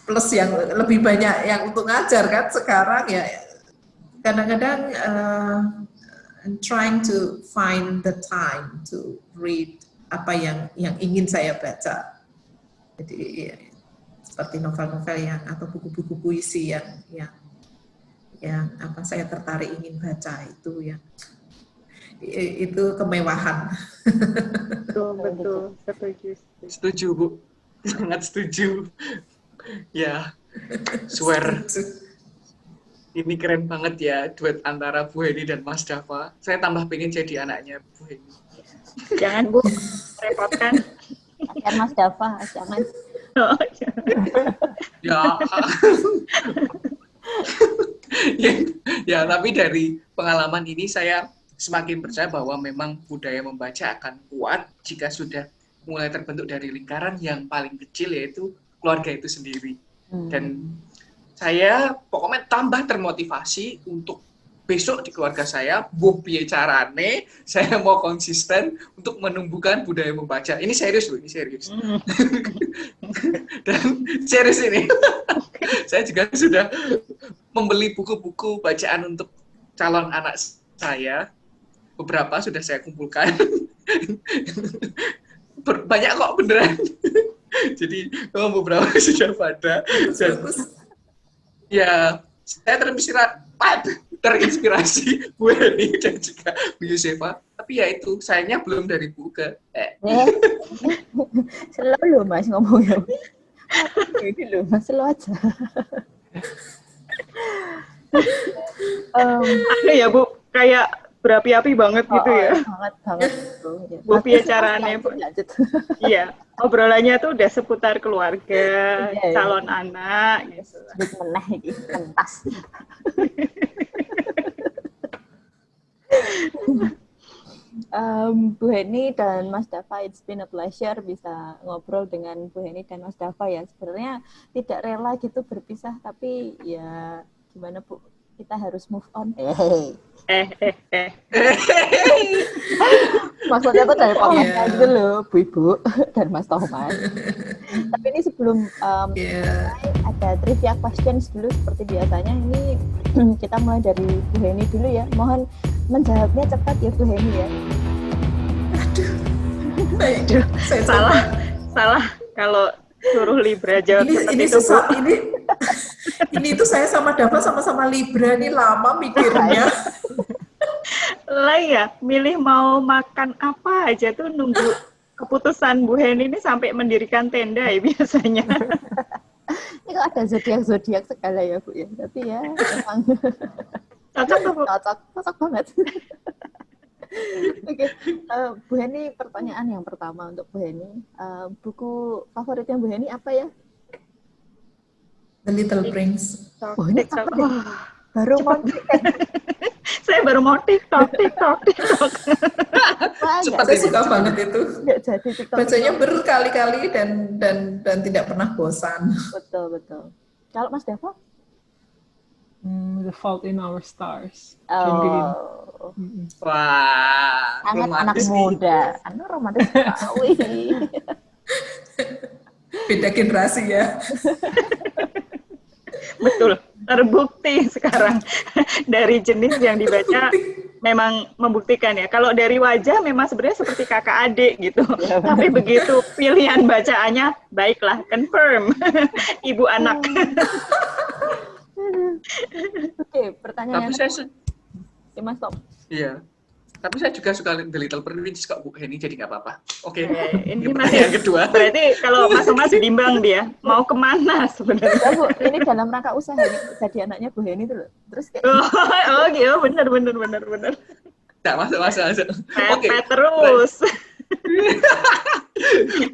D: Plus yang lebih banyak yang untuk ngajar kan sekarang ya, kadang-kadang I'm trying to find the time to read apa yang ingin saya baca. Jadi ya, seperti novel-novel yang atau buku-buku puisi yang apa saya tertarik ingin baca itu kemewahan.
A: Betul, setuju.
C: Setuju, Bu. Sangat setuju. Ya, swear. Ini keren banget ya, duet antara Bu Heni dan Mas Dava. Saya tambah pengen jadi anaknya Bu Heni.
A: Jangan Bu, repotkan.
B: Kasihan Mas Dava, jangan.
C: Ya. ya, tapi dari pengalaman ini saya semakin percaya bahwa memang budaya membaca akan kuat jika sudah mulai terbentuk dari lingkaran yang paling kecil, yaitu keluarga itu sendiri. Dan saya pokoknya tambah termotivasi untuk besok di keluarga saya, buh piye carane, saya mau konsisten untuk menumbuhkan budaya membaca. Ini serius loh, ini serius. Dan serius ini. Saya juga sudah membeli buku-buku bacaan untuk calon anak saya. Beberapa sudah saya kumpulkan. Banyak kok beneran. Jadi beberapa sudah pada. Dan ya, saya terinspirasi Bu Heni dan juga Bu Yusefa. Tapi ya itu, sayangnya belum dari Bu Uke.
B: Selalu Mas ngomongnya. Ini loh, Mas selalu aja.
A: Ada ya Bu, kayak berapi-api banget gitu ya.
B: Banget gitu.
A: Bu piye carane, Bu? Iya, obrolannya tuh udah seputar keluarga, calon anak gitu.
B: Sebut meneh iki, pentas. Bu Heni dan Mas Dava, it's been a pleasure bisa ngobrol dengan Bu Heni dan Mas Dava ya. Sebenarnya tidak rela gitu berpisah, tapi ya gimana Bu, kita harus move on. Maksudnya tuh dari podcastnya gitu loh, Bu Ibu dan Mas Thomas. Tapi ini sebelum ada trivia questions dulu seperti biasanya. Ini kita mulai dari Bu Heni dulu ya. Mohon menjawabnya cepat ya Bu Heni ya.
D: Aduh,
A: salah kalau suruh Libra jawab seperti itu Bu.
D: Ini tuh saya sama Dava sama-sama Libra nih, lama mikirnya.
A: Lah ya, milih mau makan apa aja tuh nunggu keputusan Bu Heni ini sampai mendirikan tenda ya biasanya.
B: Ini kok ada zodiak segala ya Bu ya. Tapi ya memang
A: cocok tuh Bu.
B: Cocok banget. Oke, Bu Heni, pertanyaan yang pertama untuk Bu Heni. Buku favoritnya Bu Heni apa ya?
D: The Little Prince.
B: Wah, ini
A: TikTok.
B: apa nih? Baru mau
A: Saya baru mau TikTok.
C: Cepat
D: Saya
C: ini,
D: suka
C: cepat
D: banget
C: ini.
D: itu.
B: nggak jadi TikTok.
D: Bacanya berkali-kali dan tidak pernah bosan.
B: Betul. Kalau Mas Dava?
E: The Fault in Our Stars. John Green.
B: Oh,
C: Wah,
B: sangat anak
C: romantis nih.
B: muda. Anda romantis sekali.
D: Beda generasi ya.
A: Betul, terbukti sekarang dari jenis yang dibaca memang membuktikan ya. Kalau dari wajah memang sebenarnya seperti kakak adik gitu. Tapi begitu pilihan bacaannya, baiklah, confirm. Ibu anak.
B: Oke, pertanyaan
C: Tapi
B: yang
C: saya
B: Mas Top.
C: iya. Tapi saya juga suka The Little Prince kok Bu Heni, jadi nggak apa-apa. Oke.
A: Ini
C: Pertanyaan
A: masih
C: kedua.
A: berarti kalau Mas Thomas bimbang dia mau kemana sebenarnya.
B: Ya, Bu, ini dalam rangka usaha jadi anaknya Bu Heni tuh loh. Terus kayak
A: Oh gitu, benar.
C: Nggak masuk. Oke.
A: Pepet terus.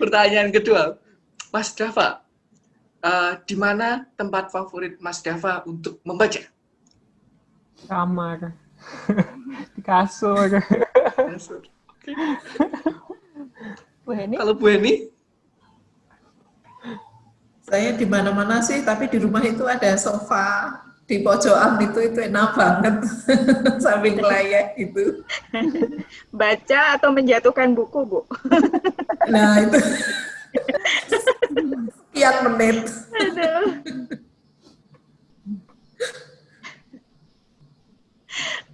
C: Pertanyaan kedua, Mas Dava, di mana tempat favorit Mas Dava untuk membaca?
E: Kamar. Di kasur.
B: Bu Heni,
C: Kalau Bu Heni?
D: Saya di mana-mana sih, tapi di rumah itu ada sofa di pojokan itu enak banget. Samping layar gitu.
A: Baca atau menjatuhkan buku, Bu?
D: Nah, itu sekian menit.
A: Aduh.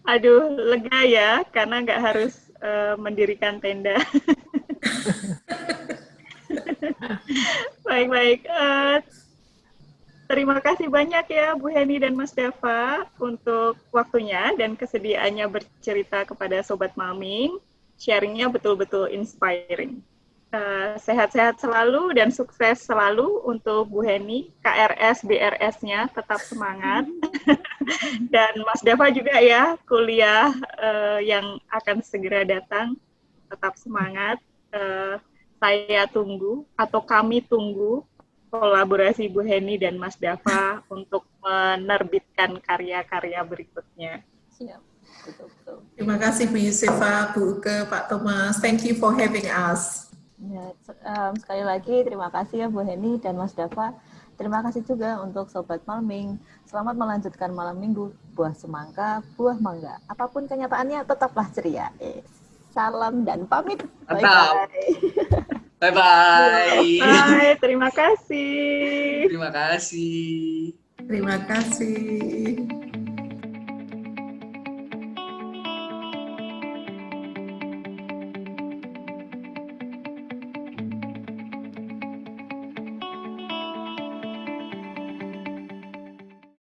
A: Aduh, lega ya, karena nggak harus mendirikan tenda. Baik. Terima kasih banyak ya Bu Heni dan Mas Dava untuk waktunya dan kesediaannya bercerita kepada Sobat Maming. Sharingnya betul-betul inspiring. Sehat-sehat selalu dan sukses selalu untuk Bu Heni, KRS, BRS-nya tetap semangat. Dan Mas Dava juga ya, kuliah yang akan segera datang, tetap semangat. Saya tunggu, atau kami tunggu, kolaborasi Bu Heni dan Mas Dava untuk menerbitkan karya-karya berikutnya.
B: siap. Betul.
D: Terima kasih Bu Yusefa, Bu Uke, Pak Thomas. Thank you for having us.
B: Ya, sekali lagi terima kasih ya Bu Heni dan Mas Dava. Terima kasih juga untuk Sobat Malming. Selamat melanjutkan malam minggu. Buah semangka, buah mangga. Apapun kenyataannya, tetaplah ceria. Salam dan pamit.
C: Mantap.
B: Bye-bye.
C: Bye-bye.
A: Bye, terima kasih.
C: Terima kasih.
D: Terima kasih.